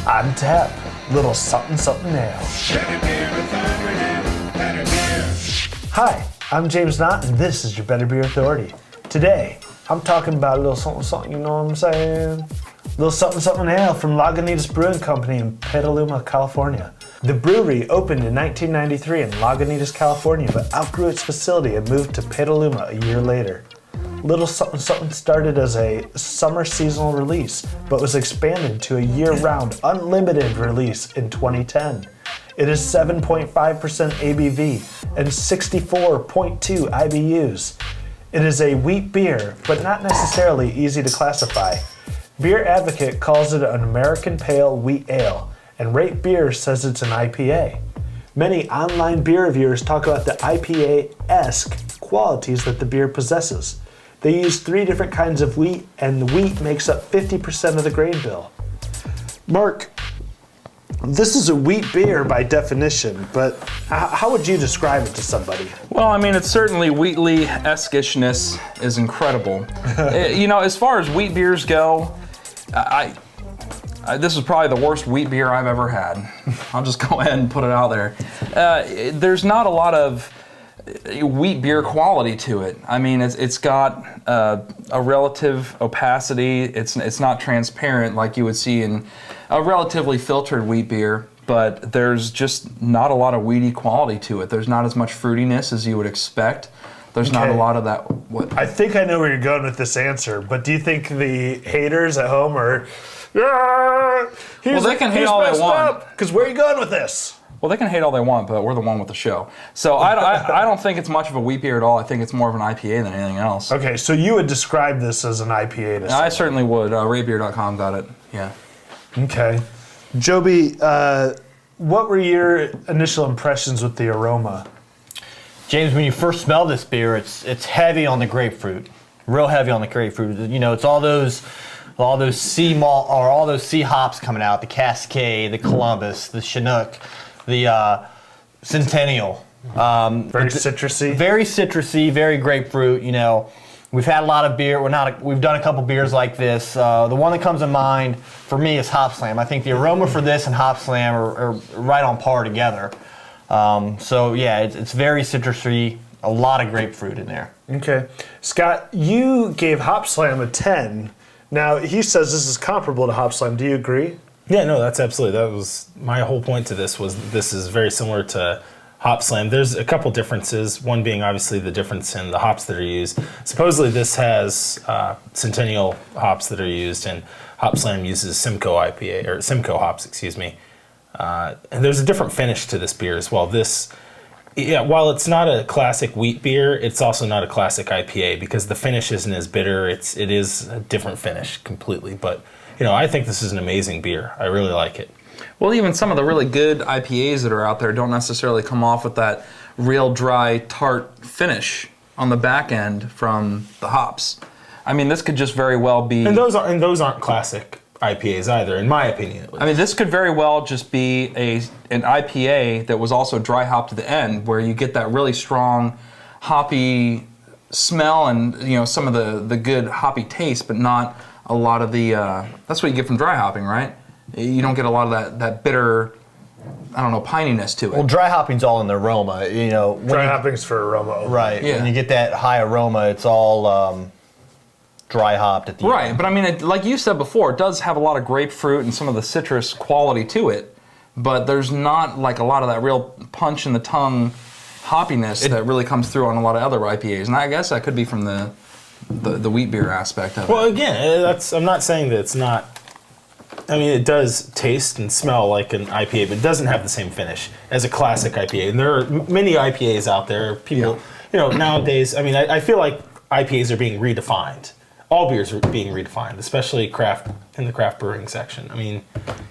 On tap, little Sumpin Sumpin Ale. Hi, I'm James Knott, and this is your Better Beer Authority. Today, I'm talking about a little something, something, you know what I'm saying? Little Sumpin Sumpin Ale from Lagunitas Brewing Company in Petaluma, California. The brewery opened in 1993 in Lagunitas, California, but outgrew its facility and moved to Petaluma a year later. Little Sumpin Sumpin started as a summer seasonal release, but was expanded to a year-round unlimited release in 2010. It is 7.5% ABV and 64.2 IBUs. It is a wheat beer, but not necessarily easy to classify. Beer Advocate calls it an American Pale Wheat Ale, and Rate Beer says it's an IPA. Many online beer reviewers talk about the IPA-esque qualities that the beer possesses. They use 3 different kinds of wheat, and the wheat makes up 50% of the grain bill. Mark, this is a wheat beer by definition, but how would you describe it to somebody? Well, I mean, it's certainly wheatly-esque-ishness is incredible. You know, as far as wheat beers go, this is probably the worst wheat beer I've ever had. I'll just go ahead and put it out there. There's not a lot of wheat beer quality to it. I mean, it's got a relative opacity. It's not transparent like you would see in a relatively filtered wheat beer, but there's just not a lot of wheaty quality to it. There's not as much fruitiness as you would expect. There's not a lot of that. I think I know where you're going with this answer, but do you think the haters at home are, well, they can hate all they want. Because where are you going with this? Well, they can hate all they want, but we're the one with the show. So I don't think it's much of a wheat beer at all. I think it's more of an IPA than anything else. Okay, so you would describe this as an IPA to I certainly would. Ratebeer.com got it. Yeah. Okay. Joby, what were your initial impressions with the aroma? James, when you first smell this beer, it's heavy on the grapefruit, real heavy on the grapefruit. You know, it's all those sea malt or all those sea hops coming out, the Cascade, the Columbus, the Chinook, the Centennial. Very citrusy. Very citrusy, very grapefruit. You know, we've had a lot of beer. We've done a couple beers like this. The one that comes to mind for me is Hop Slam. I think the aroma for this and Hop Slam are right on par together. So yeah, it's very citrusy, a lot of grapefruit in there. Okay. Scott, you gave Hop Slam a 10. Now, he says this is comparable to Hop Slam. Do you agree? Yeah, no, that's absolutely. That was my whole point to this is very similar to Hop Slam. There's a couple differences, one being obviously the difference in the hops that are used. Supposedly this has Centennial hops that are used, and Hop Slam uses Simcoe IPA, or Simcoe hops, excuse me. And there's a different finish to this beer as well. While it's not a classic wheat beer, it's also not a classic IPA because the finish isn't as bitter. It is a different finish completely. But you know, I think this is an amazing beer. I really like it. Well, even some of the really good IPAs that are out there don't necessarily come off with that real dry, tart finish on the back end from the hops. I mean, this could just very well be. And those aren't classic IPAs either, in my opinion. At least. I mean, this could very well just be an IPA that was also dry hopped to the end, where you get that really strong hoppy smell and some of the good hoppy taste, but not a lot of the. That's what you get from dry hopping, right? You don't get a lot of that bitter, I don't know, pininess to it. Well, dry hopping's all in the aroma. You know, dry hopping's for aroma. Right. Yeah. When you get that high aroma, it's all dry hopped at the end. Right, but I mean, like you said before, it does have a lot of grapefruit and some of the citrus quality to it, but there's not like a lot of that real punch in the tongue hoppiness that really comes through on a lot of other IPAs, and I guess that could be from the wheat beer aspect of it. Well, again, I'm not saying that it's not. I mean, it does taste and smell like an IPA, but it doesn't have the same finish as a classic IPA. And there are many IPAs out there. People, nowadays, I mean, I feel like IPAs are being redefined. All beers are being redefined, especially in the craft brewing section. I mean,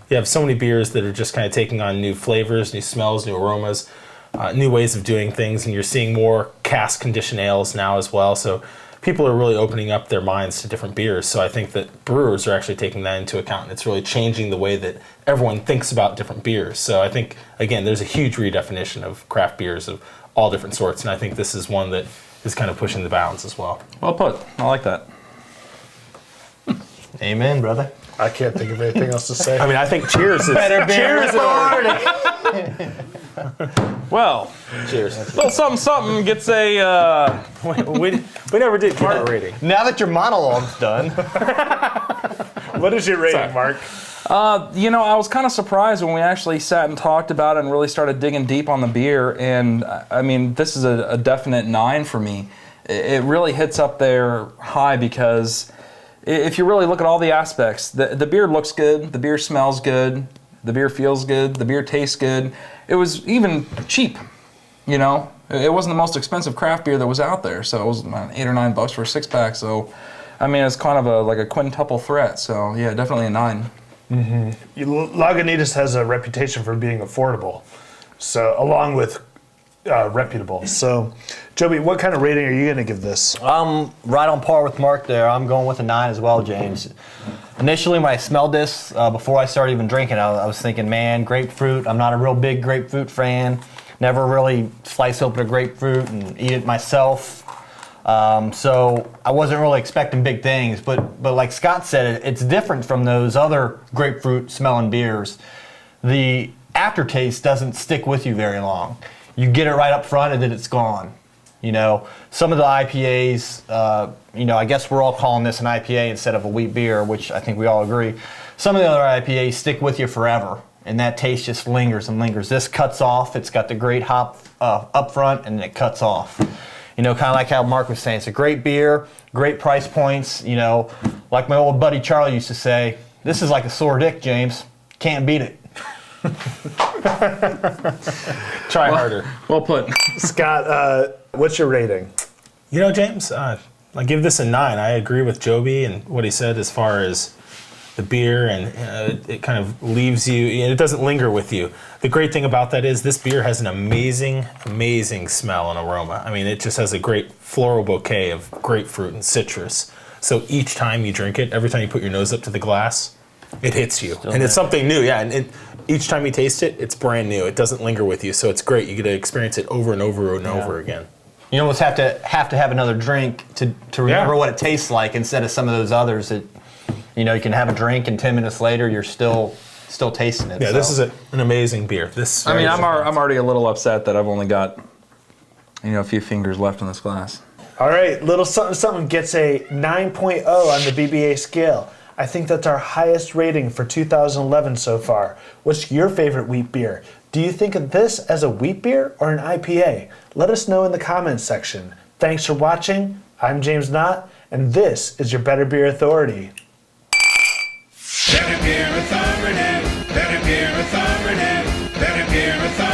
you have so many beers that are just kind of taking on new flavors, new smells, new aromas, new ways of doing things, and you're seeing more cask conditioned ales now as well. So people are really opening up their minds to different beers. So I think that brewers are actually taking that into account, and it's really changing the way that everyone thinks about different beers. So I think, again, there's a huge redefinition of craft beers of all different sorts, and I think this is one that is kind of pushing the bounds as well. Well put. I like that. Amen, brother. I can't think of anything else to say. I mean, I think cheers is Better beer authority. Well, cheers. little something gets a. We never did give a rating. Now that your monologue's done, What is your rating, Mark? You know, I was kind of surprised when we actually sat and talked about it and really started digging deep on the beer. And I mean, this is a definite 9 for me. It really hits up there high because if you really look at all the aspects, the beer looks good, the beer smells good, the beer feels good, the beer tastes good. It was even cheap, you know. It wasn't the most expensive craft beer that was out there, so it was $8 or $9 for a 6-pack. So, I mean, it's kind of like a quintuple threat. So, yeah, definitely a 9. Lagunitas has a reputation for being affordable, so along with reputable. So, Joby, what kind of rating are you going to give this? I'm right on par with Mark there. I'm going with a 9 as well, James. Initially, when I smelled this, before I started even drinking, I was thinking, man, grapefruit. I'm not a real big grapefruit fan. Never really slice open a grapefruit and eat it myself. So I wasn't really expecting big things. But like Scott said, it's different from those other grapefruit smelling beers. The aftertaste doesn't stick with you very long. You get it right up front and then it's gone. You know, some of the IPAs, you know, I guess we're all calling this an IPA instead of a wheat beer, which I think we all agree. Some of the other IPAs stick with you forever, and that taste just lingers and lingers. This cuts off. It's got the great hop up front, and it cuts off. You know, kind of like how Mark was saying, it's a great beer, great price points. You know, like my old buddy Charlie used to say, this is like a sore dick, James. Can't beat it. Try harder. Well put. Scott, what's your rating? You know, James, I give this a 9. I agree with Joby and what he said as far as the beer, and it kind of leaves you, it doesn't linger with you. The great thing about that is this beer has an amazing, amazing smell and aroma. I mean, it just has a great floral bouquet of grapefruit and citrus. So each time you drink it, every time you put your nose up to the glass, it hits you. And it's something new, yeah. And each time you taste it, it's brand new. It doesn't linger with you. So it's great. You get to experience it over and over and over again. You almost have to have another drink to remember what it tastes like instead of some of those others that, you know, you can have a drink and 10 minutes later you're still tasting it. Yeah, so. This is an amazing beer. I mean, I'm already a little upset that I've only got, you know, a few fingers left in this glass. All right, little something gets a 9.0 on the BBA scale. I think that's our highest rating for 2011 so far. What's your favorite wheat beer? Do you think of this as a wheat beer or an IPA? Let us know in the comments section. Thanks for watching. I'm James Knott, and this is your Better Beer Authority. Better Beer Authority, Better Beer Authority, Better Beer Authority.